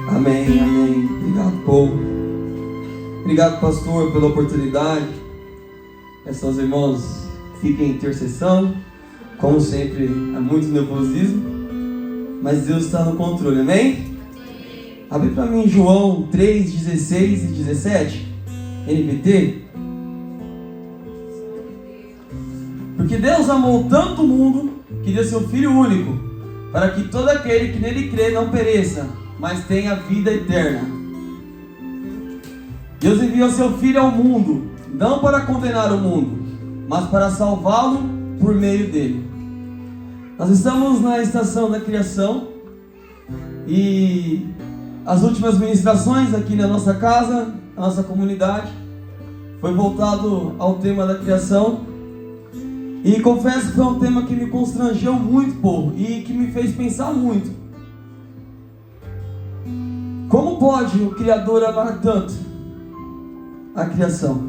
Amém, amém. Obrigado, povo. Obrigado, pastor, pela oportunidade. Seus irmãos, fiquem em intercessão. Como sempre, há muito nervosismo, mas Deus está no controle, amém? Abre para mim João 3, 16 e 17, NVT. Porque Deus amou tanto o mundo que deu seu Filho único, para que todo aquele que nele crê não pereça, mas tenha vida eterna. Deus enviou seu Filho ao mundo, não para condenar o mundo, mas para salvá-lo por meio dele. Nós estamos na estação da criação e as últimas ministrações aqui na nossa casa, na nossa comunidade, foi voltado ao tema da criação. E confesso que foi um tema que me constrangeu muito, povo, e que me fez pensar muito. Como pode o Criador amar tanto a criação?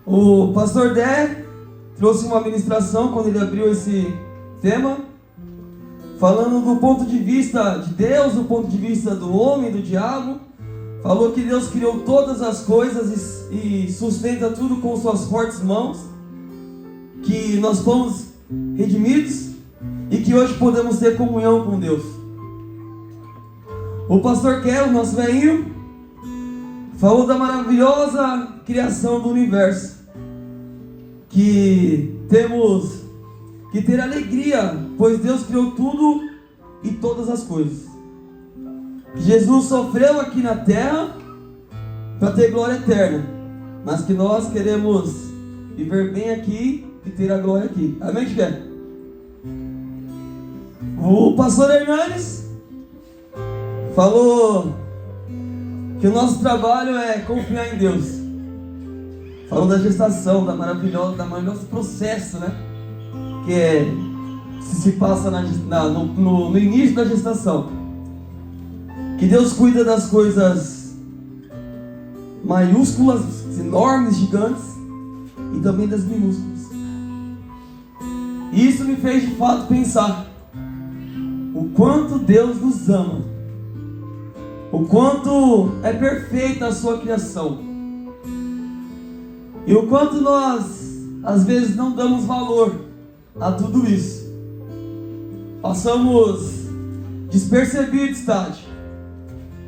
O pastor Dé trouxe uma ministração quando ele abriu esse tema, falando do ponto de vista de Deus, do ponto de vista do homem, do diabo. Falou que Deus criou todas as coisas e sustenta tudo com suas fortes mãos, que nós fomos redimidos e que hoje podemos ter comunhão com Deus. O pastor Kel, nosso velhinho, falou da maravilhosa criação do universo, que temos que ter alegria, pois Deus criou tudo e todas as coisas. Jesus sofreu aqui na terra para ter glória eterna, mas que nós queremos viver bem aqui e ter a glória aqui. Amém, Tiago? O pastor Hernandes falou que o nosso trabalho é confiar em Deus. Falou da gestação, da maravilhoso processo, né? Que se passa no início da gestação. Que Deus cuida das coisas maiúsculas, enormes, gigantes, e também das minúsculas. E isso me fez de fato pensar o quanto Deus nos ama, o quanto é perfeita a sua criação, e o quanto nós às vezes não damos valor a tudo isso. Passamos despercebidos, Tati,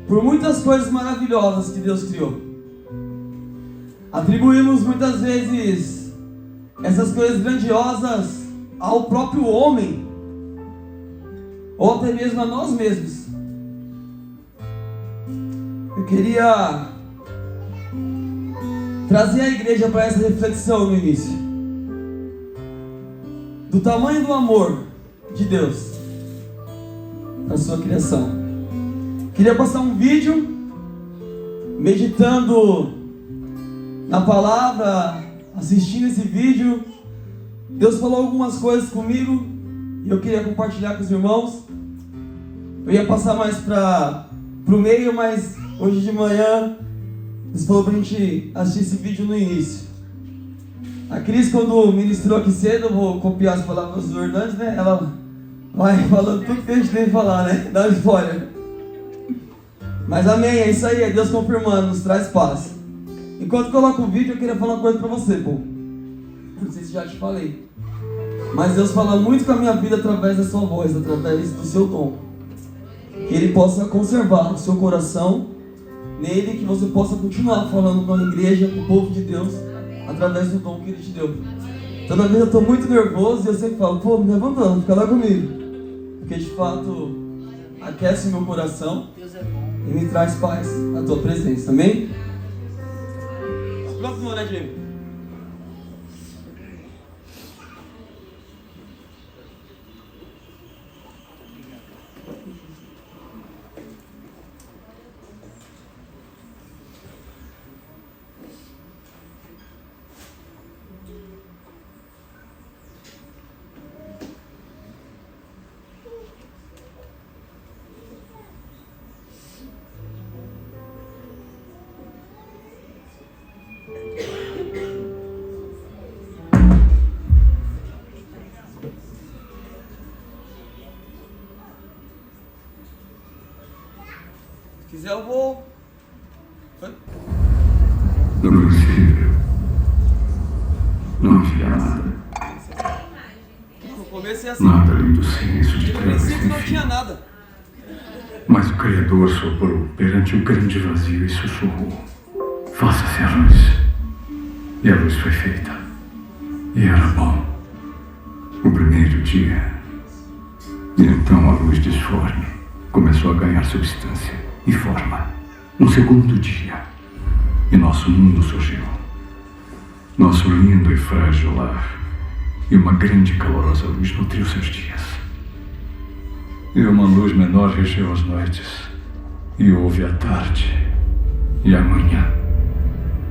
por muitas coisas maravilhosas que Deus criou. Atribuímos muitas vezes essas coisas grandiosas ao próprio homem, ou até mesmo a nós mesmos. Eu queria trazer a igreja para essa reflexão no início, do tamanho do amor de Deus na sua criação. Queria passar um vídeo meditando na palavra, assistindo esse vídeo. Deus falou algumas coisas comigo e eu queria compartilhar com os irmãos. Eu ia passar mais para o meio, mas hoje de manhã Deus falou para a gente assistir esse vídeo no início. A Cris, quando ministrou aqui cedo, eu vou copiar as palavras do Hernandes, né? Ela vai falando tudo que a gente tem que falar, né? Dá um spoiler. Mas amém, é isso aí, é Deus confirmando, nos traz paz. Enquanto coloco o vídeo, eu queria falar uma coisa para você, pô. Não sei se já te falei, mas Deus fala muito com a minha vida através da sua voz, através do seu tom. Que Ele possa conservar o seu coração nele, que você possa continuar falando com a igreja, com o povo de Deus, através do dom que Ele te deu. Toda vez eu estou muito nervoso e eu sempre falo, pô, me levantando, fica lá comigo. Porque de fato aquece o meu coração e me traz paz a tua presença, amém? Próximo, né, Diego? Se quiser eu vou... No princípio, não havia nada. No começo é assim. Nada além do silêncio de No trevas princípio sem não fim. tinha nada. Mas o Criador soprou perante o grande vazio e sussurrou: faça-se a luz. E a luz foi feita. E era bom. O primeiro dia. E então a luz disforme começou a ganhar substância e forma. No segundo dia. E nosso mundo surgiu. Nosso lindo e frágil lar. E uma grande e calorosa luz nutriu seus dias. E uma luz menor regeu as noites. E houve a tarde. E a manhã.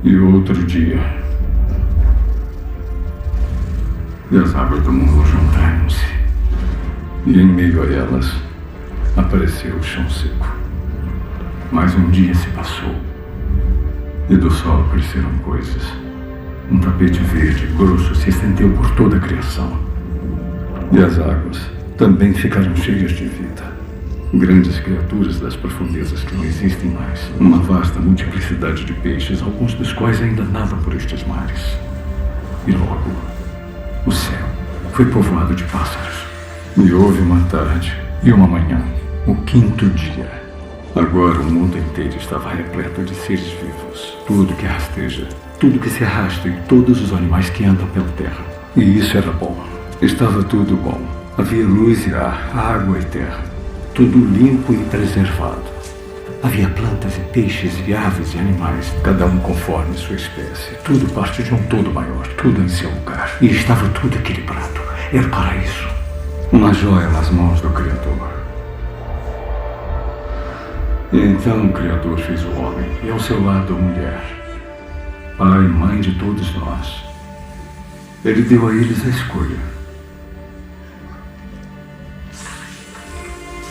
E outro dia. E as águas do mundo juntaram-se. E em meio a elas apareceu o chão seco. Mas um dia se passou. E do solo cresceram coisas. Um tapete verde grosso se estendeu por toda a criação. E as águas também ficaram cheias de vida. Grandes criaturas das profundezas que não existem mais. Uma vasta multiplicidade de peixes, alguns dos quais ainda nadam por estes mares. E logo, o céu foi povoado de pássaros. E houve uma tarde e uma manhã, o quinto dia. Agora o mundo inteiro estava repleto de seres vivos. Tudo que rasteja, tudo que se arrasta e todos os animais que andam pela terra. E isso era bom. Estava tudo bom. Havia luz e ar, água e terra. Tudo limpo e preservado. Havia plantas e peixes e aves e animais, cada um conforme sua espécie. Tudo parte de um todo maior, tudo em seu lugar. E estava tudo equilibrado. Era o paraíso. Uma joia nas mãos do Criador. E então o Criador fez o homem e ao seu lado a mulher, pai e mãe de todos nós. Ele deu a eles a escolha: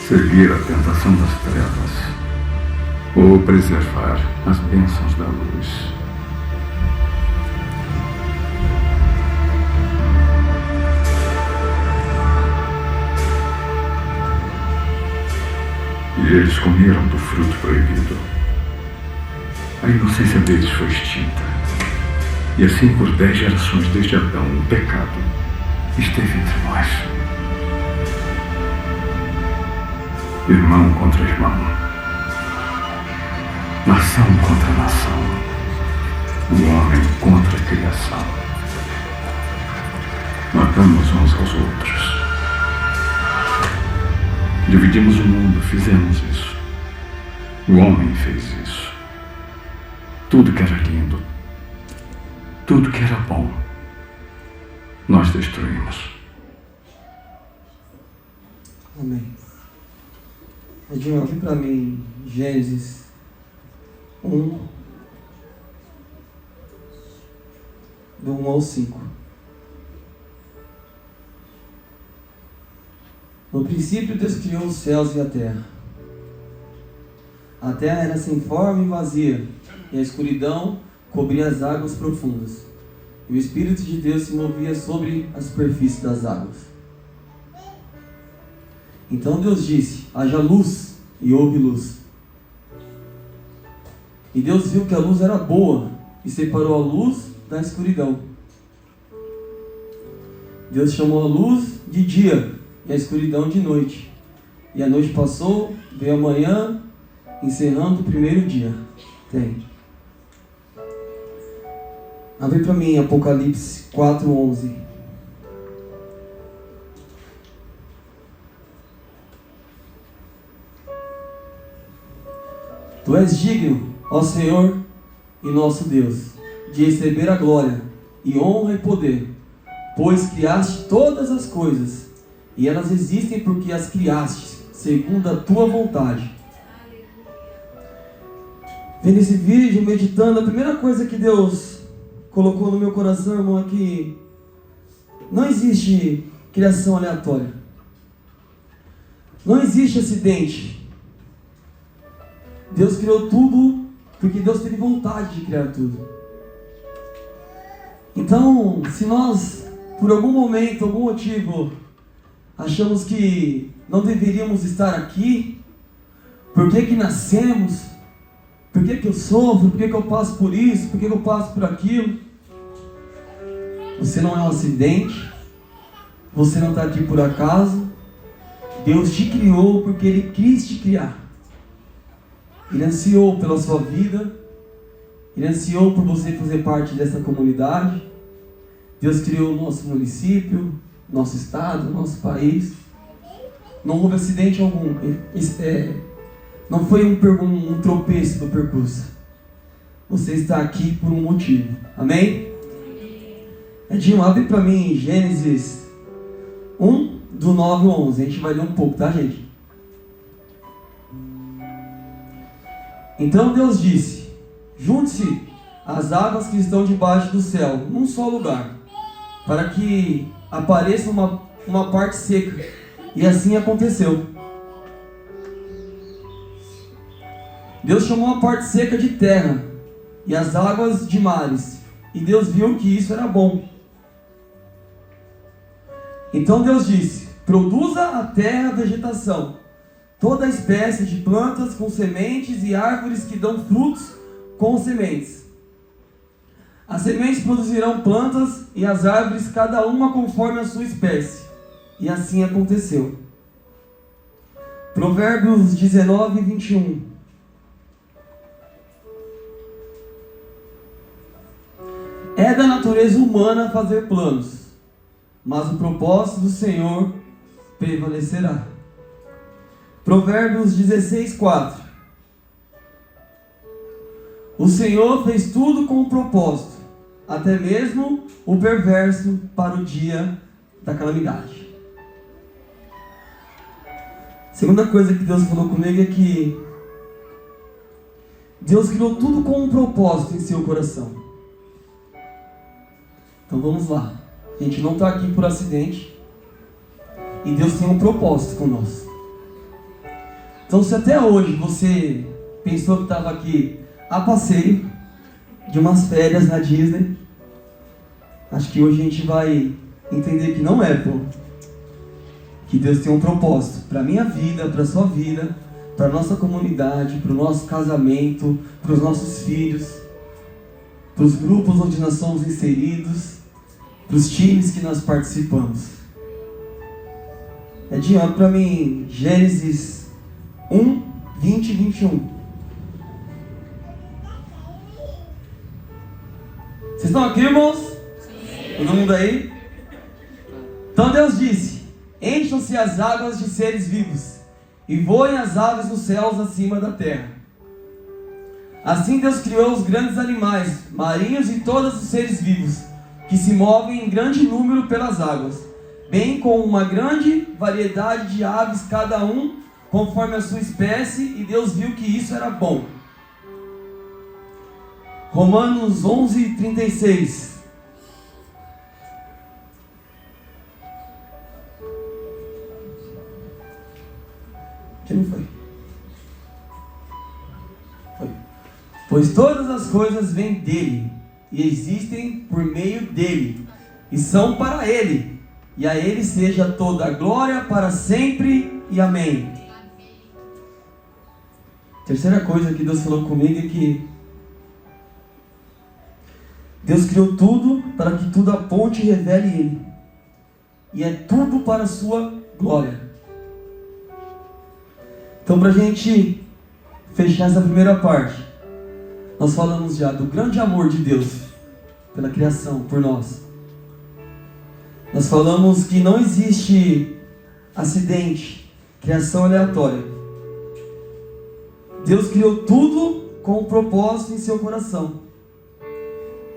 seguir a tentação das trevas ou preservar as bênçãos da luz. E eles comeram do fruto proibido. A inocência deles foi extinta. E assim por 10 gerações desde Adão, o pecado esteve entre nós. Irmão contra irmão. Nação contra nação. O homem contra a criação. Matamos uns aos outros. Dividimos o mundo, fizemos isso. O homem fez isso. Tudo que era lindo, tudo que era bom, nós destruímos. Amém. Edinho, abre para mim Gênesis 1, do 1 ao 5. No princípio Deus criou os céus e a terra. A terra era sem forma e vazia, e a escuridão cobria as águas profundas. E o Espírito de Deus se movia sobre a superfície das águas. Então Deus disse: haja luz, e houve luz. E Deus viu que a luz era boa, e separou a luz da escuridão. Deus chamou a luz de dia, e a escuridão de noite. E a noite passou, veio a manhã, encerrando o primeiro dia. Tem. Abre para mim Apocalipse 4:11. Tu és digno, ó Senhor e nosso Deus, de receber a glória e honra e poder, pois criaste todas as coisas, e elas existem porque as criaste, segundo a tua vontade. Vendo esse vídeo, meditando, a primeira coisa que Deus colocou no meu coração, irmão, é que não existe criação aleatória. Não existe acidente. Deus criou tudo porque Deus teve vontade de criar tudo. Então, se nós, por algum momento, algum motivo, achamos que não deveríamos estar aqui, Por que nascemos? Por que eu sofro? Por que eu passo por isso? Por que eu passo por aquilo? Você não é um acidente. Você não está aqui por acaso. Deus te criou porque Ele quis te criar. Ele ansiou pela sua vida. Ele ansiou por você fazer parte dessa comunidade. Deus criou o nosso município, nosso estado, nosso país. Não houve acidente algum. Não foi um tropeço do percurso. Você está aqui por um motivo. Amém? Edinho, abre para mim Gênesis 1, do 9 ao 11. A gente vai ler um pouco, tá, gente? Então Deus disse: junte-se as águas que estão debaixo do céu num só lugar, para que apareça uma parte seca. E assim aconteceu. Deus chamou a parte seca de terra e as águas de mares. E Deus viu que isso era bom. Então Deus disse: produza a terra vegetação, toda espécie de plantas com sementes e árvores que dão frutos com sementes. As sementes produzirão plantas e as árvores, cada uma conforme a sua espécie. E assim aconteceu. Provérbios 19, 21. É da natureza humana fazer planos, mas o propósito do Senhor prevalecerá. Provérbios 16, 4. O Senhor fez tudo com um propósito, até mesmo o perverso para o dia da calamidade. Segunda coisa que Deus falou comigo é que Deus criou tudo com um propósito em seu coração. Então vamos lá. A gente não está aqui por acidente. E Deus tem um propósito com nós. Então se até hoje você pensou que estava aqui a passeio de umas férias na Disney, acho que hoje a gente vai entender que não é, pô. Que Deus tem um propósito para a minha vida, para a sua vida, para a nossa comunidade, para o nosso casamento, para os nossos filhos, para os grupos onde nós somos inseridos, para os times que nós participamos. Edinho, olha para mim Gênesis 1, 20 e 21. Vocês estão aqui, irmãos? Sim. Todo mundo aí? Então Deus disse: encham-se as águas de seres vivos, e voem as aves nos céus acima da terra. Assim Deus criou os grandes animais marinhos e todos os seres vivos, que se movem em grande número pelas águas, bem como uma grande variedade de aves, cada um conforme a sua espécie, e Deus viu que isso era bom. Romanos 11, 36. Que não foi? Foi. Pois todas as coisas vêm dele, e existem por meio dele, e são para ele, e a ele seja toda a glória para sempre, e amém. Terceira coisa que Deus falou comigo é que Deus criou tudo para que tudo aponte e revele Ele. E é tudo para a sua glória. Então, para a gente fechar essa primeira parte, nós falamos já do grande amor de Deus pela criação, por nós. Nós falamos que não existe acidente, criação aleatória. Deus criou tudo com um propósito em seu coração.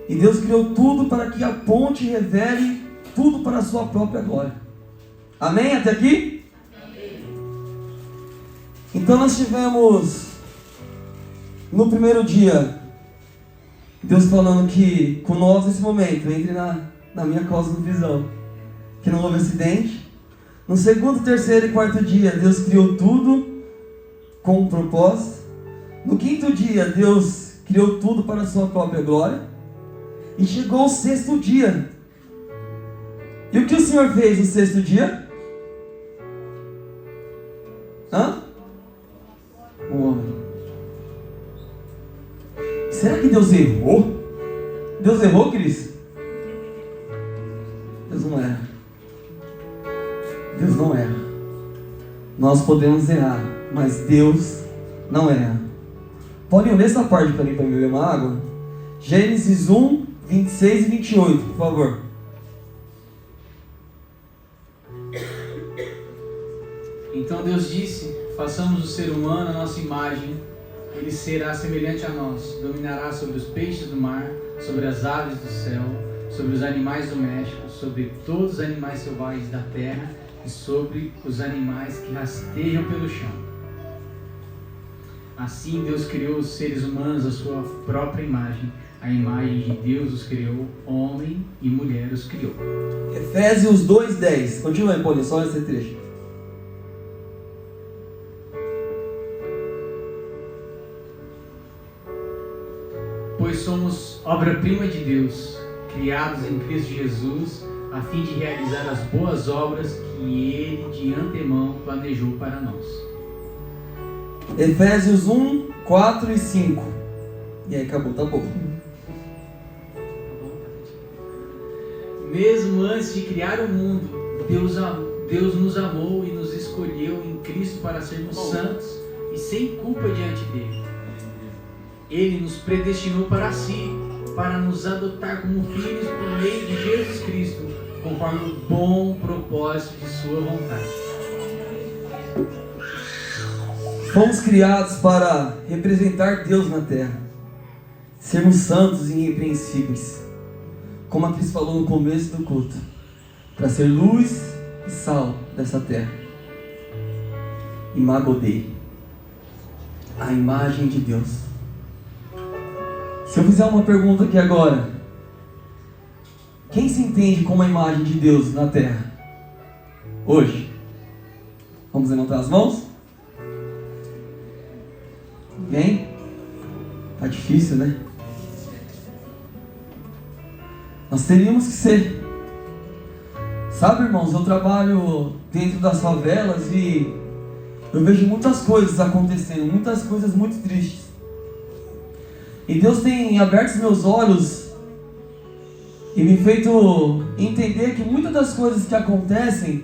E Deus criou tudo para que aponte e revele tudo para a sua própria glória. Amém? Até aqui? Amém. Então nós tivemos no primeiro dia Deus falando que com nós nesse momento, entre na minha cosmovisão, que não houve acidente. No segundo, terceiro e quarto dia Deus criou tudo com um propósito. No quinto dia Deus criou tudo para a sua própria glória. E chegou o sexto dia. E o que o Senhor fez no sexto dia? será que Deus errou? Deus errou, Cris? Deus não erra. Deus não erra. Nós podemos errar, mas Deus não erra. Podem ler essa parte para mim beber uma água? Gênesis 1, 26 e 28, por favor. Então Deus disse: façamos o ser humano à nossa imagem. Ele será semelhante a nós, dominará sobre os peixes do mar, sobre as aves do céu, sobre os animais domésticos, sobre todos os animais selvagens da terra e sobre os animais que rastejam pelo chão. Assim Deus criou os seres humanos à sua própria imagem. A imagem de Deus os criou, homem e mulher os criou. Efésios 2:10. Continua aí, Paulinho, só esse trecho. Pois somos obra-prima de Deus, criados em Cristo Jesus, a fim de realizar as boas obras que Ele de antemão planejou para nós. Efésios 1, 4 e 5. E aí acabou, tá bom. Mesmo antes de criar o mundo, Deus nos amou e nos escolheu em Cristo para sermos santos e sem culpa diante dele. Ele nos predestinou para si, para nos adotar como filhos por meio de Jesus Cristo, conforme o bom propósito de sua vontade. Fomos criados para representar Deus na terra, sermos santos e irrepreensíveis, como a Cris falou no começo do culto, para ser luz e sal dessa terra. Imago Dei, a imagem de Deus. Se eu fizer uma pergunta aqui agora, quem se entende como a imagem de Deus na terra hoje? Vamos levantar as mãos? Ninguém? Tá difícil, né? Nós teríamos que ser. Sabe, irmãos, eu trabalho dentro das favelas e eu vejo muitas coisas acontecendo, muitas coisas muito tristes. E Deus tem aberto os meus olhos e me feito entender que muitas das coisas que acontecem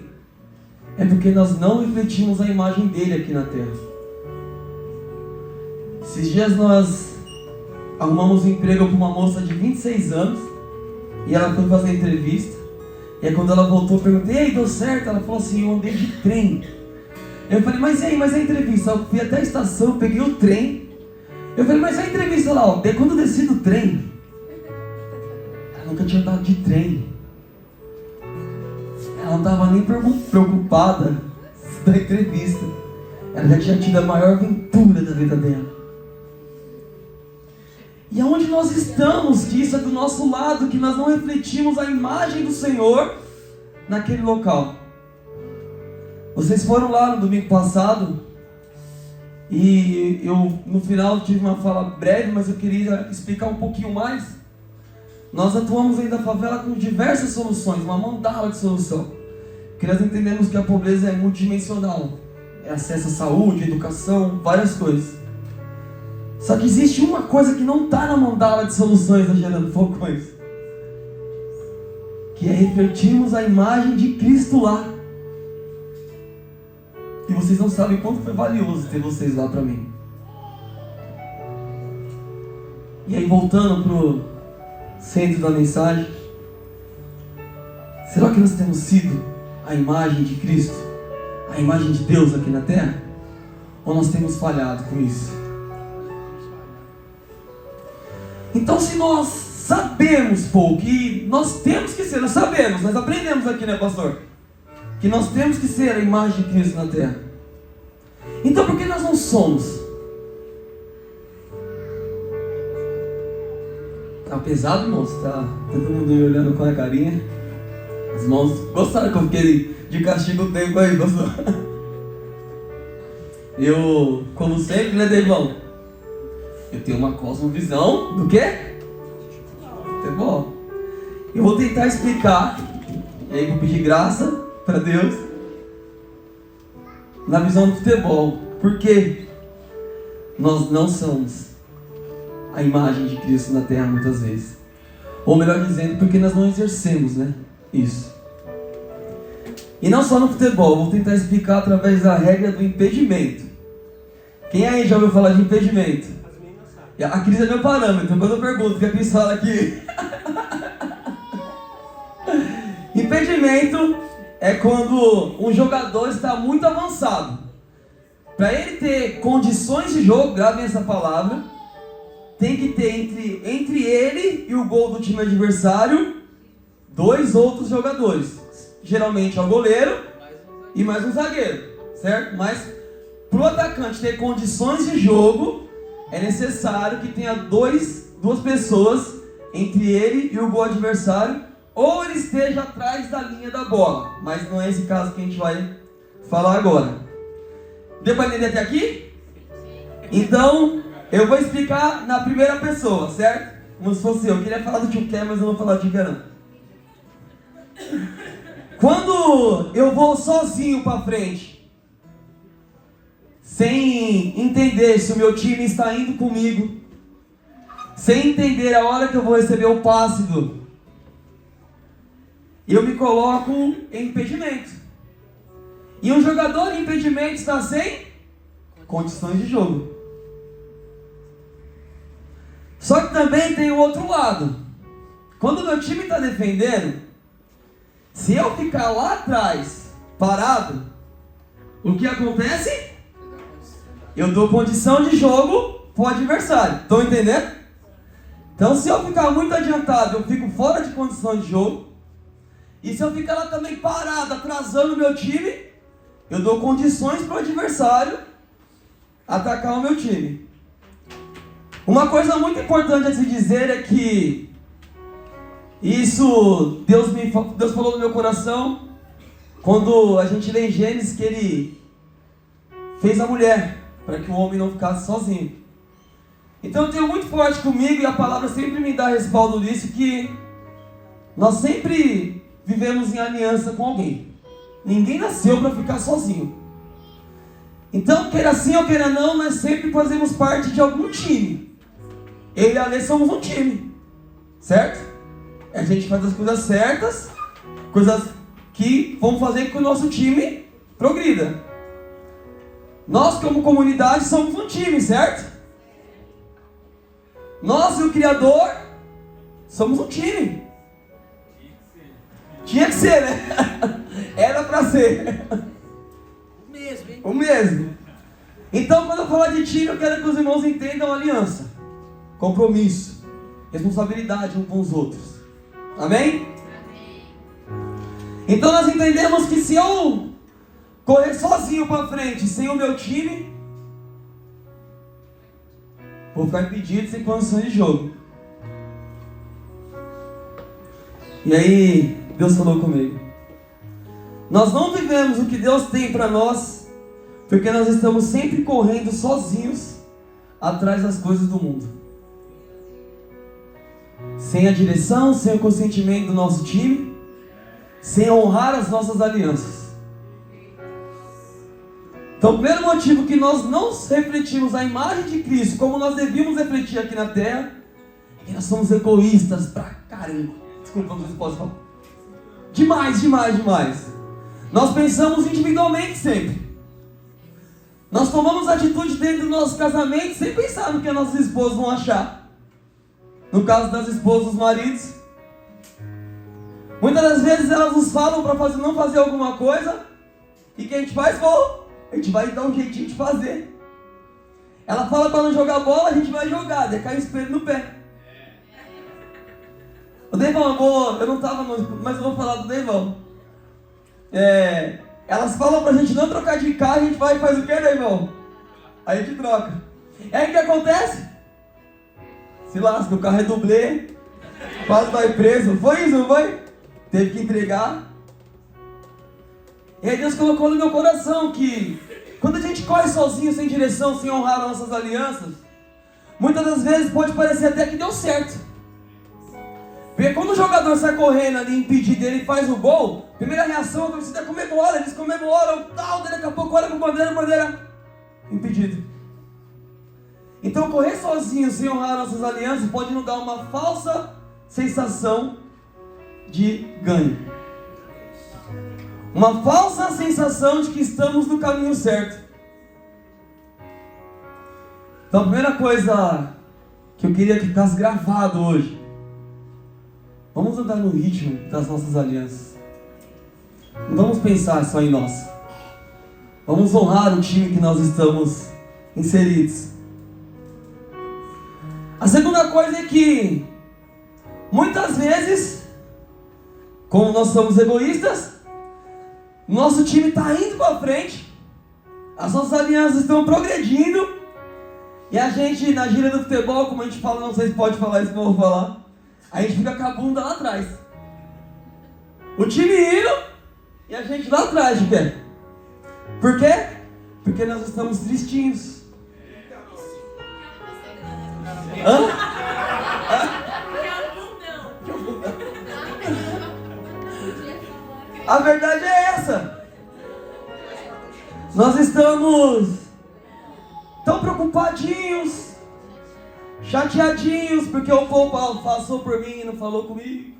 é porque nós não refletimos a imagem dele aqui na terra. Esses dias nós arrumamos um emprego para uma moça de 26 anos e ela foi fazer entrevista. E aí quando ela voltou, eu perguntei: e aí, deu certo? Ela falou assim: eu andei de trem. Eu falei: mas e aí, mas a entrevista? Eu fui até a estação, eu peguei o trem. Eu falei: mas a entrevista lá, ó, quando eu desci do trem, ela nunca tinha andado de trem. Ela não estava nem preocupada da entrevista. Ela já tinha tido a maior aventura da vida dela. E aonde nós estamos, que isso é do nosso lado, que nós não refletimos a imagem do Senhor naquele local. Vocês foram lá no domingo passado e eu no final tive uma fala breve, mas eu queria explicar um pouquinho mais. Nós atuamos aí da favela com diversas soluções, uma mandala de solução. Porque nós entendemos que a pobreza é multidimensional. É acesso à saúde, educação, várias coisas. Só que existe uma coisa que não está na mandala de soluções da Gerando Falcões, que é refletirmos a imagem de Cristo lá. E vocês não sabem quanto foi valioso ter vocês lá para mim. E aí, voltando pro centro da mensagem, será que nós temos sido a imagem de Cristo, a imagem de Deus aqui na terra? Ou nós temos falhado com isso? Então, se nós sabemos, pô, que nós temos que ser, nós sabemos, nós aprendemos aqui, né, pastor? Que nós temos que ser a imagem de Cristo na terra. Então, por que nós não somos? Tá pesado, irmãos? Tá todo mundo me olhando com a carinha. Os irmãos gostaram que eu fiquei de castigo o tempo aí, gostou? Eu, como sempre, né, Deivão? Eu tenho uma cosmovisão do quê? Futebol. Eu vou tentar explicar, e aí vou pedir graça para Deus, na visão do futebol. Porque nós não somos a imagem de Cristo na terra muitas vezes. Ou melhor dizendo, porque nós não exercemos, né? Isso. E não só no futebol, vou tentar explicar através da regra do impedimento. Quem aí já ouviu falar de impedimento? A Cris é meu parâmetro, quando eu pergunto o que a Cris fala aqui. Impedimento é quando um jogador está muito avançado. Para ele ter condições de jogo, gravem essa palavra, tem que ter entre ele e o gol do time adversário 2 outros jogadores. Geralmente é o goleiro e mais um zagueiro, certo? Mas para o atacante ter condições de jogo, é necessário que tenha duas pessoas entre ele e o gol adversário, ou ele esteja atrás da linha da bola. Mas não é esse caso que a gente vai falar agora. Deu para entender até aqui? Então, eu vou explicar na primeira pessoa, certo? Como se fosse eu. Queria falar do tio Ké, mas eu não vou falar do tio Ké, não. Quando eu vou sozinho para frente, sem entender se o meu time está indo comigo, sem entender a hora que eu vou receber o passe eu me coloco em impedimento. E um jogador em impedimento está sem condições de jogo. Só que também tem o outro lado. Quando o meu time está defendendo, se eu ficar lá atrás, parado, o que acontece? Eu dou condição de jogo para o adversário. Estão entendendo? Então, se eu ficar muito adiantado, eu fico fora de condição de jogo. E se eu ficar lá também parado, atrasando o meu time, eu dou condições para o adversário atacar o meu time. Uma coisa muito importante a se dizer é que isso Deus falou no meu coração quando a gente lê em Gênesis que Ele fez a mulher para que o homem não ficasse sozinho. Então eu tenho muito forte comigo, e a palavra sempre me dá respaldo nisso, que nós sempre vivemos em aliança com alguém. Ninguém nasceu para ficar sozinho. Então, queira sim ou queira não, nós sempre fazemos parte de algum time. Eu e a Alê somos um time, certo? A gente faz as coisas certas, coisas que vão fazer com que o nosso time progrida. Nós, como comunidade, somos um time, certo? Nós e o Criador somos um time. Tinha que ser, né? Era para ser. O mesmo, hein? O mesmo. Então, quando eu falar de time, eu quero que os irmãos entendam aliança, compromisso, responsabilidade uns com os outros. Amém? Então nós entendemos que se eu correr sozinho para frente, sem o meu time, vou ficar impedido, sem condições de jogo. E aí, Deus falou comigo. Nós não vivemos o que Deus tem para nós, porque nós estamos sempre correndo sozinhos atrás das coisas do mundo. Sem a direção, sem o consentimento do nosso time, sem honrar as nossas alianças. Então, o primeiro motivo que nós não refletimos a imagem de Cristo como nós devíamos refletir aqui na terra, é que nós somos egoístas pra caramba. Desculpa, não sei se posso falar. Demais, demais, demais. Nós pensamos individualmente sempre. Nós tomamos atitude dentro do nosso casamento sem pensar no que as nossas esposas vão achar. No caso das esposas, os maridos. Muitas das vezes elas nos falam para não fazer alguma coisa. E o que a gente faz? A gente vai dar um jeitinho de fazer. Ela fala para não jogar bola, a gente vai jogar. Daí cai o espelho no pé. O Deivão, eu não estava, mas eu vou falar do Deivão. Elas falam pra gente não trocar de carro, a gente vai e faz o que, Deivão? Aí a gente troca. Aí o que acontece? Se lasca, o carro é dublê, quase vai preso. Foi isso, não foi? Teve que entregar. E aí Deus colocou no meu coração que quando a gente corre sozinho, sem direção, sem honrar as nossas alianças, muitas das vezes pode parecer até que deu certo. Porque quando o jogador sai correndo ali, impedido, ele faz o gol, primeira reação, a torcida comemora, eles comemoram, tal, daqui a pouco olha pro bandeira, impedido. Então correr sozinho sem honrar nossas alianças pode nos dar uma falsa sensação de ganho. Uma falsa sensação de que estamos no caminho certo. Então a primeira coisa que eu queria que ficasse gravado hoje: vamos andar no ritmo das nossas alianças. Não vamos pensar só em nós. Vamos honrar o time que nós estamos inseridos. A segunda coisa é que muitas vezes, como nós somos egoístas, nosso time está indo para frente, as nossas alianças estão progredindo, e a gente, na gíria do futebol, como a gente fala, não sei se pode falar isso que eu vou falar, a gente fica com a bunda lá atrás. O time indo e a gente lá atrás de pé. Por quê? Porque nós estamos tristinhos. Hã? A verdade é essa. Nós estamos tão preocupadinhos, chateadinhos, porque o povo passou por mim e não falou comigo.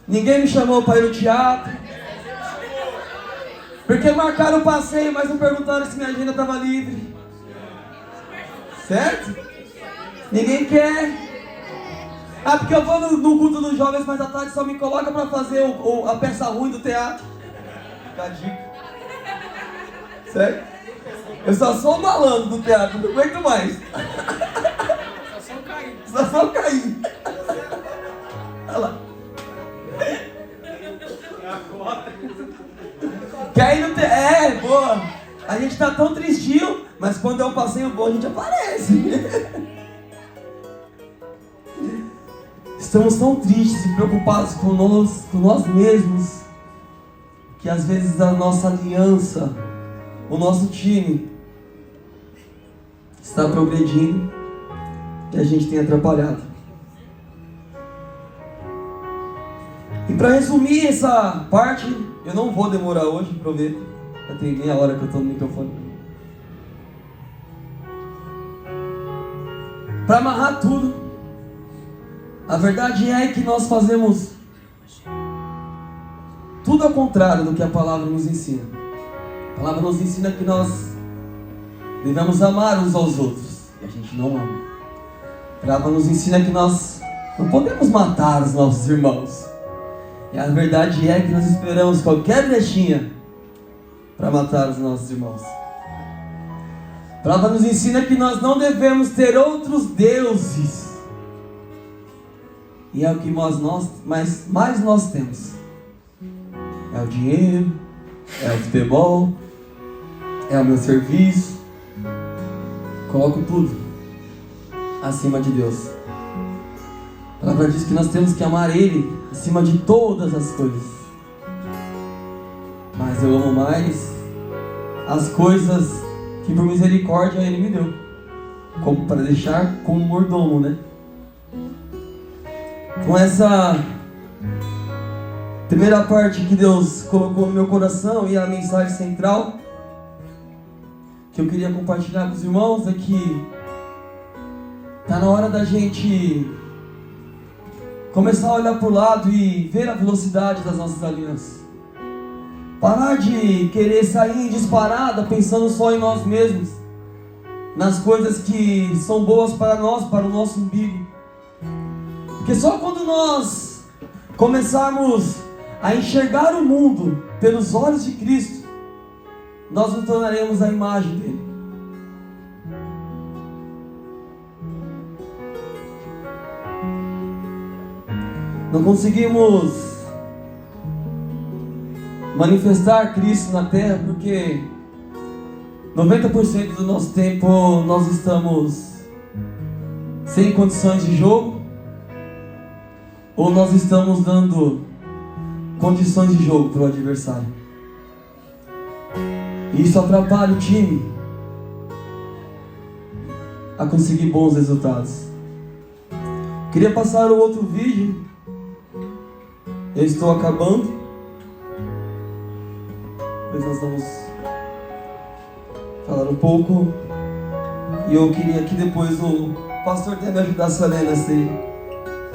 Ninguém me chamou para ir no teatro. Porque marcaram o passeio, mas não perguntaram se minha agenda estava livre. Certo? Ninguém quer. Ah, porque eu vou no culto dos jovens, mas à tarde só me coloca para fazer a peça ruim do teatro. Fica a dica. Certo? Eu só sou o malandro do teatro, não aguento mais. Só sou o Caim. Olha lá. Que aí não tem... boa. A gente tá tão tristinho, mas quando é um passeio bom a gente aparece. Estamos tão tristes e preocupados com nós mesmos, que às vezes a nossa aliança, o nosso time, está progredindo e a gente tem atrapalhado. E para resumir essa parte, eu não vou demorar hoje, prometo. Já tem meia hora que eu estou no microfone. Para amarrar tudo, a verdade é que nós fazemos tudo ao contrário do que a palavra nos ensina. A palavra nos ensina que nós devemos amar uns aos outros, e a gente não ama. A palavra nos ensina que nós não podemos matar os nossos irmãos. E a verdade é que nós esperamos qualquer brechinha para matar os nossos irmãos. A palavra nos ensina que nós não devemos ter outros deuses. E é o que mais nós temos. É o dinheiro, é o futebol, é o meu serviço. Coloco tudo acima de Deus. A palavra diz que nós temos que amar Ele acima de todas as coisas. Mas eu amo mais as coisas que por misericórdia Ele me deu, como para deixar como mordomo, né? Com essa primeira parte que Deus colocou no meu coração, e a mensagem central que eu queria compartilhar com os irmãos é que está na hora da gente começar a olhar para o lado e ver a velocidade das nossas alianças. Parar de querer sair em disparada pensando só em nós mesmos, nas coisas que são boas para nós, para o nosso umbigo. Porque só quando nós começarmos a enxergar o mundo pelos olhos de Cristo, nós nos tornaremos a imagem dele. Não conseguimos manifestar Cristo na terra porque 90% do nosso tempo nós estamos sem condições de jogo, ou nós estamos dando condições de jogo para o adversário. E isso atrapalha o time a conseguir bons resultados. Queria passar o outro vídeo. Eu estou acabando. Depois nós vamos falar um pouco E eu queria que depois o pastor até me ajudasse a ler nessa aí.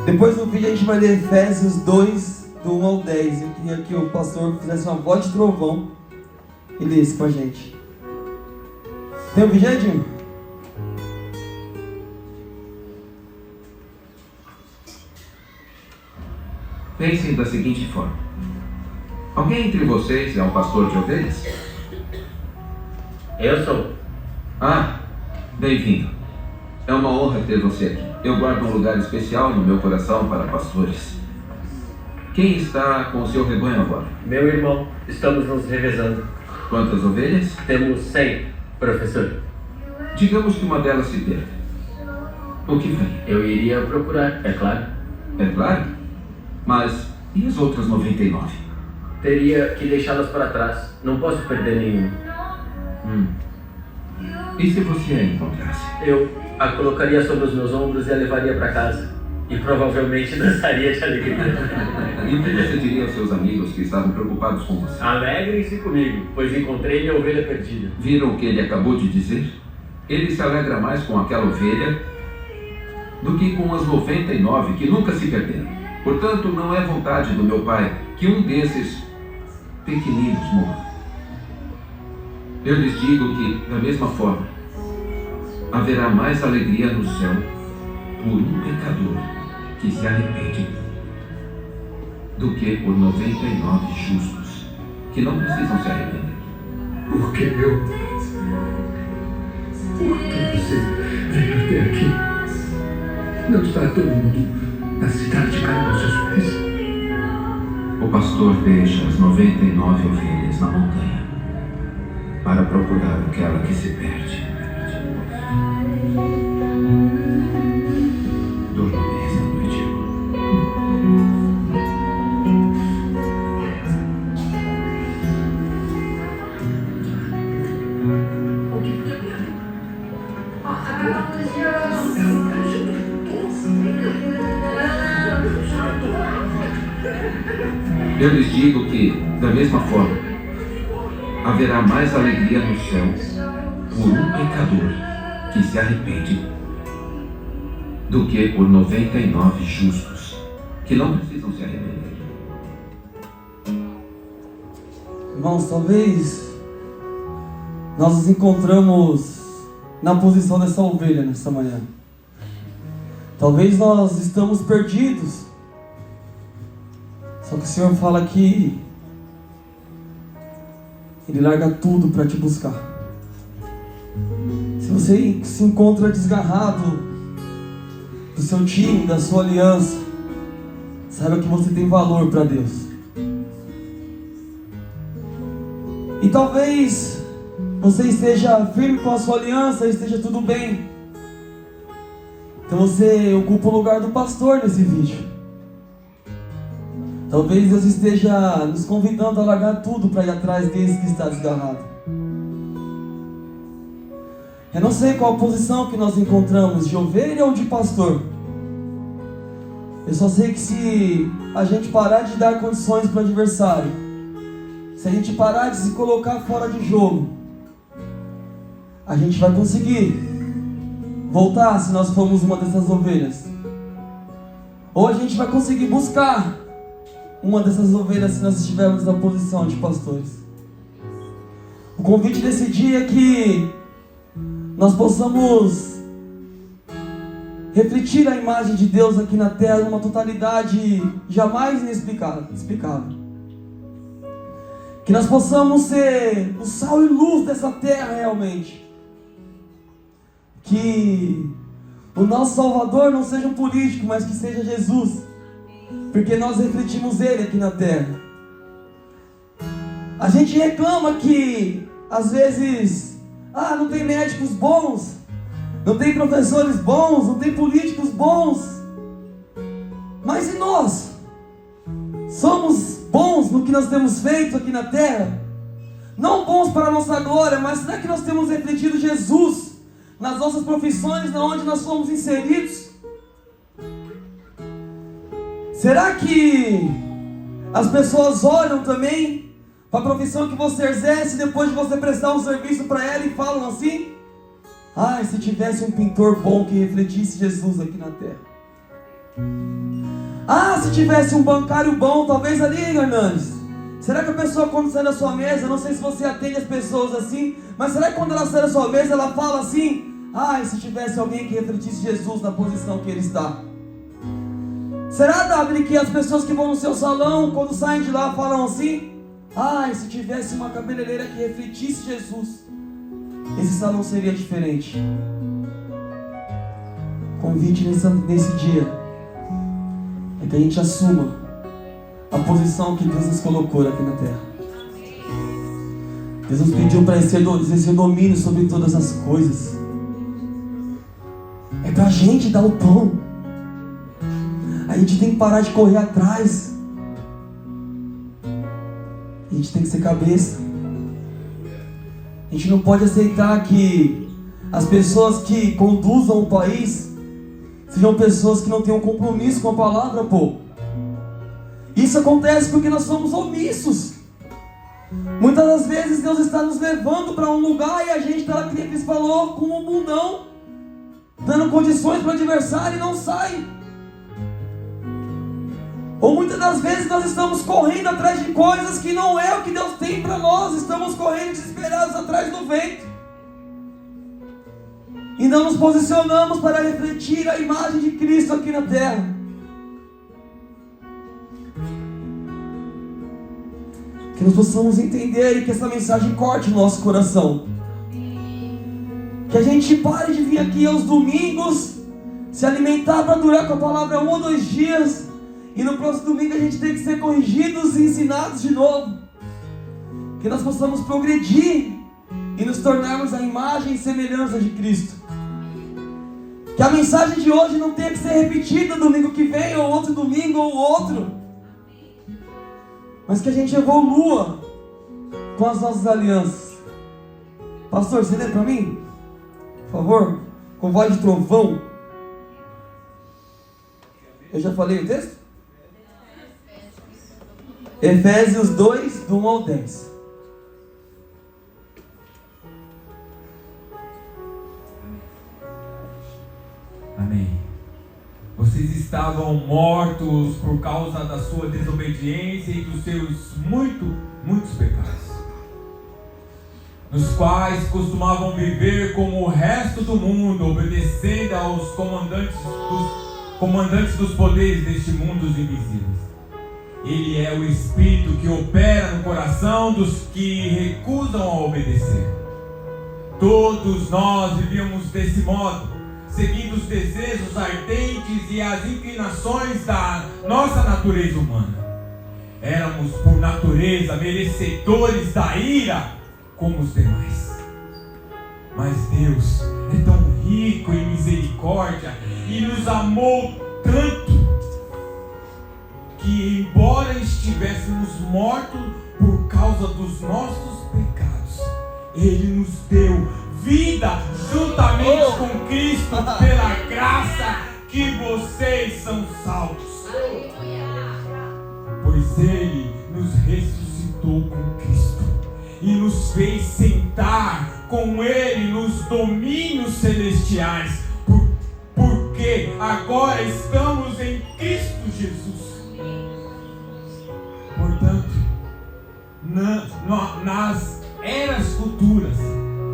Depois do vídeo a gente vai ler Efésios 2, do 1 ao 10. Eu queria que o pastor fizesse uma voz de trovão e lesse com a gente. Tem um vídeo, Edinho? Pensem da seguinte forma: alguém entre vocês é um pastor de ovelhas? Eu sou. Ah, bem-vindo. É uma honra ter você aqui. Eu guardo um lugar especial no meu coração para pastores. Quem está com o seu rebanho agora? Meu irmão, estamos nos revezando. Quantas ovelhas? Temos 100, professor. Digamos que uma delas se perca. O que faria? Eu iria procurar, é claro. É claro? Mas e as outras 99? Teria que deixá-las para trás. Não posso perder nenhuma. E se você a encontrasse? Eu a colocaria sobre os meus ombros e a levaria para casa. E provavelmente dançaria de alegria. E o que você diria aos seus amigos que estavam preocupados com você? Alegrem-se comigo, pois encontrei minha ovelha perdida. Viram o que ele acabou de dizer? Ele se alegra mais com aquela ovelha do que com as 99 que nunca se perderam. Portanto, não é vontade do meu Pai que um desses pequeninos morra. Eu lhes digo que, da mesma forma, haverá mais alegria no céu por um pecador que se arrepende do que por 99 justos que não precisam se arrepender. Por que meu Deus? Por que você veio até aqui? Não está todo mundo na cidade caindo aos seus pés? O pastor deixa as 99 ovelhas na montanha para procurar aquela que se perde. Durma bem esta noite. Eu lhes digo que, da mesma forma, haverá mais alegria no céu por um pecador que se arrepende do que por 99 justos que não precisam se arrepender. Irmãos, talvez nós nos encontramos na posição dessa ovelha nessa manhã. Talvez nós estamos perdidos. Só que o Senhor fala que Ele larga tudo para te buscar. Se você se encontra desgarrado do seu time, da sua aliança, saiba que você tem valor para Deus. E talvez você esteja firme com a sua aliança, esteja tudo bem. Então você ocupa o lugar do pastor nesse vídeo. Talvez Deus esteja nos convidando a largar tudo para ir atrás desse que está desgarrado. Eu não sei qual posição que nós encontramos, de ovelha ou de pastor. Eu só sei que se a gente parar de dar condições para o adversário, se a gente parar de se colocar fora de jogo, a gente vai conseguir voltar se nós formos uma dessas ovelhas. Ou a gente vai conseguir buscar uma dessas ovelhas se nós estivermos na posição de pastores. O convite desse dia é que nós possamos refletir a imagem de Deus aqui na terra numa totalidade jamais inexplicável. Que nós possamos ser o sal e luz dessa terra realmente. Que o nosso Salvador não seja um político, mas que seja Jesus. Porque nós refletimos Ele aqui na terra. A gente reclama que às vezes não tem médicos bons, não tem professores bons, não tem políticos bons. Mas e nós? Somos bons no que nós temos feito aqui na terra? Não bons para a nossa glória, mas será que nós temos refletido Jesus nas nossas profissões, na onde nós fomos inseridos? Será que as pessoas olham também para a profissão que você exerce depois de você prestar um serviço para ela e falam assim? Ai, se tivesse um pintor bom que refletisse Jesus aqui na terra. Ah, se tivesse um bancário bom, talvez ali, Hernandes. Será que a pessoa quando sai da sua mesa, não sei se você atende as pessoas assim, mas será que quando ela sai da sua mesa, ela fala assim: ai, se tivesse alguém que refletisse Jesus na posição que ele está? Será, Davi, que as pessoas que vão no seu salão, quando saem de lá, falam assim: ai, se tivesse uma cabeleireira que refletisse Jesus, esse salão seria diferente? Convite nesse dia é que a gente assuma a posição que Deus nos colocou aqui na terra. Deus nos pediu para exercer domínio sobre todas as coisas. É pra gente dar o pão. A gente tem que parar de correr atrás. A gente tem que ser cabeça. A gente não pode aceitar que as pessoas que conduzam o país sejam pessoas que não tenham compromisso com a palavra, pô. Isso acontece porque nós somos omissos. Muitas das vezes Deus está nos levando para um lugar e a gente está, que Ele falou, com um bundão, dando condições para o adversário e não sai. Ou muitas das vezes nós estamos correndo atrás de coisas que não é o que Deus tem para nós. Estamos correndo desesperados atrás do vento. E não nos posicionamos para refletir a imagem de Cristo aqui na terra. Que nós possamos entender e que essa mensagem corte o nosso coração. Que a gente pare de vir aqui aos domingos, se alimentar para durar com a palavra 1 ou 2 dias, e no próximo domingo a gente tem que ser corrigidos e ensinados de novo. Que nós possamos progredir e nos tornarmos a imagem e semelhança de Cristo. Que a mensagem de hoje não tenha que ser repetida domingo que vem, ou outro domingo, ou outro. Mas que a gente evolua com as nossas alianças. Pastor, você lê para mim? Por favor, com voz de trovão. Eu já falei o texto? Efésios 2, do 1 ao 10. Amém. Vocês estavam mortos por causa da sua desobediência e dos seus muitos pecados, nos quais costumavam viver como o resto do mundo, obedecendo aos comandantes dos poderes deste mundo, os invisíveis. Ele é o Espírito que opera no coração dos que recusam a obedecer. Todos nós vivíamos desse modo, seguindo os desejos ardentes e as inclinações da nossa natureza humana. Éramos, por natureza, merecedores da ira como os demais. Mas Deus é tão rico em misericórdia e nos amou tanto que, embora estivéssemos mortos por causa dos nossos pecados, Ele nos deu vida juntamente com Cristo. Pela graça que vocês são salvos. Pois Ele nos ressuscitou com Cristo e nos fez sentar com Ele nos domínios celestiais, porque agora estamos em Cristo Jesus. Portanto, nas eras futuras,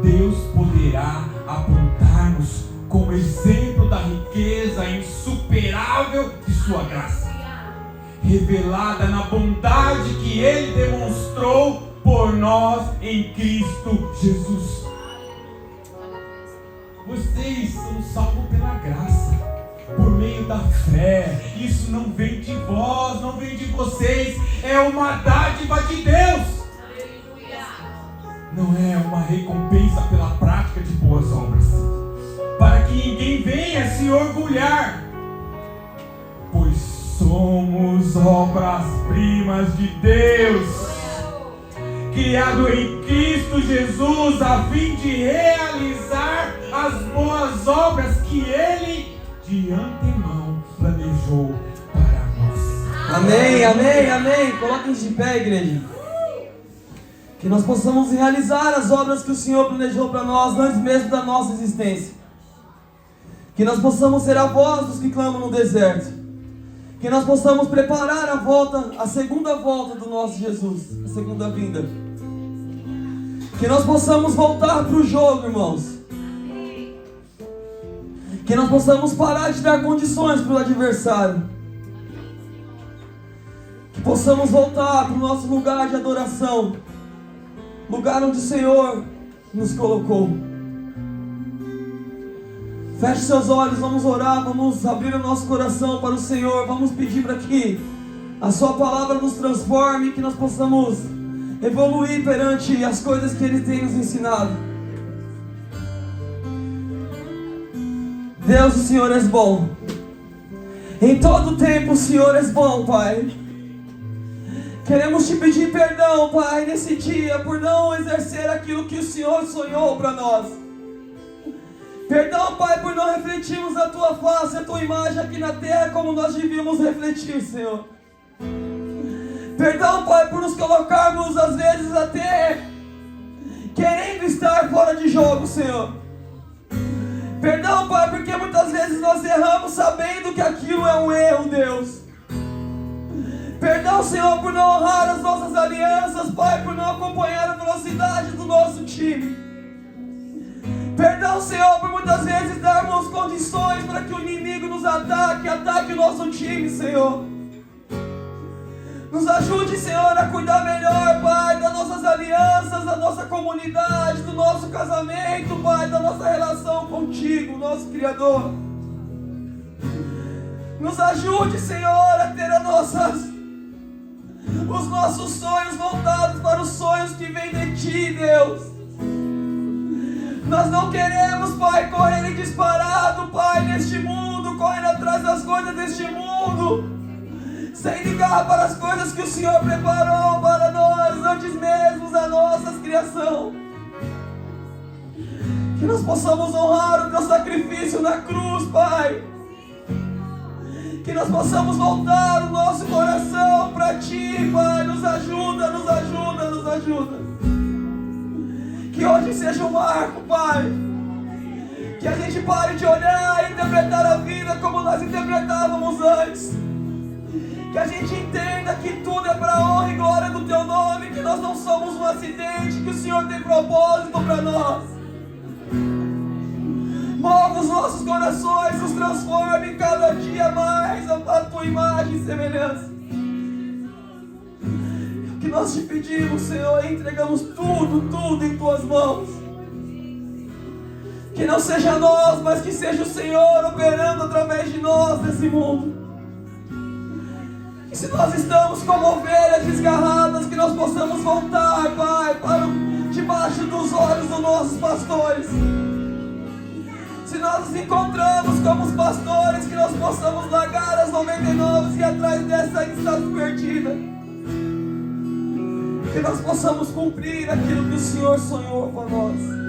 Deus poderá apontar-nos como exemplo da riqueza insuperável de sua graça, revelada na bondade que Ele demonstrou por nós em Cristo Jesus. Vocês são salvos pela graça, por meio da fé. Isso não vem de vós, não vem de vocês, é uma dádiva de Deus. Não é uma recompensa pela prática de boas obras, para que ninguém venha se orgulhar, pois somos obras-primas de Deus, criado em Cristo Jesus, a fim de realizar as boas obras que Ele de antemão planejou para nós. Amém, amém, amém. Coloquem-se de pé, igreja. Que nós possamos realizar as obras que o Senhor planejou para nós antes mesmo da nossa existência. Que nós possamos ser a voz dos que clamam no deserto. Que nós possamos preparar a segunda volta do nosso Jesus, a segunda vinda. Que nós possamos voltar para o jogo, irmãos. Que nós possamos parar de dar condições para o adversário. Que possamos voltar para o nosso lugar de adoração. Lugar onde o Senhor nos colocou. Feche seus olhos, vamos orar, vamos abrir o nosso coração para o Senhor. Vamos pedir para que a Sua palavra nos transforme, que nós possamos evoluir perante as coisas que Ele tem nos ensinado. Deus, o Senhor é bom. Em todo tempo o Senhor é bom, Pai. Queremos te pedir perdão, Pai, nesse dia, por não exercer aquilo que o Senhor sonhou para nós. Perdão, Pai, por não refletirmos a Tua face, a Tua imagem aqui na terra como nós devíamos refletir, Senhor. Perdão, Pai, por nos colocarmos às vezes até querendo estar fora de jogo, Senhor. Perdão, Pai, porque muitas vezes nós erramos sabendo que aquilo é um erro, Deus. Perdão, Senhor, por não honrar as nossas alianças, Pai, por não acompanhar a velocidade do nosso time. Perdão, Senhor, por muitas vezes darmos condições para que o inimigo nos ataque o nosso time, Senhor. Nos ajude, Senhor, a cuidar melhor, Pai, das nossas alianças, da nossa comunidade, do nosso casamento, Pai, da nossa relação contigo, nosso Criador. Nos ajude, Senhor, a ter os nossos sonhos voltados para os sonhos que vêm de Ti, Deus. Nós não queremos, Pai, correr disparado, Pai, neste mundo, correndo atrás das coisas deste mundo, sem ligar para as coisas que o Senhor preparou para nós antes mesmo da nossa criação. Que nós possamos honrar o Teu sacrifício na cruz, Pai. Que nós possamos voltar o nosso coração para Ti, Pai. Nos ajuda, nos ajuda, nos ajuda. Que hoje seja um marco, Pai. Que a gente pare de olhar e interpretar a vida como nós interpretávamos antes. Que a gente entenda que tudo é para a honra e glória do Teu nome, que nós não somos um acidente, que o Senhor tem propósito para nós. Mova os nossos corações, nos transforme cada dia mais a Tua imagem e semelhança. O que nós te pedimos, Senhor, entregamos tudo em Tuas mãos. Que não seja nós, mas que seja o Senhor operando através de nós nesse mundo. Que se nós estamos como ovelhas desgarradas, que nós possamos voltar, Pai, para debaixo dos olhos dos nossos pastores. Se nós nos encontramos como os pastores, que nós possamos largar as 99 e ir atrás dessa que está perdida. Que nós possamos cumprir aquilo que o Senhor sonhou para nós.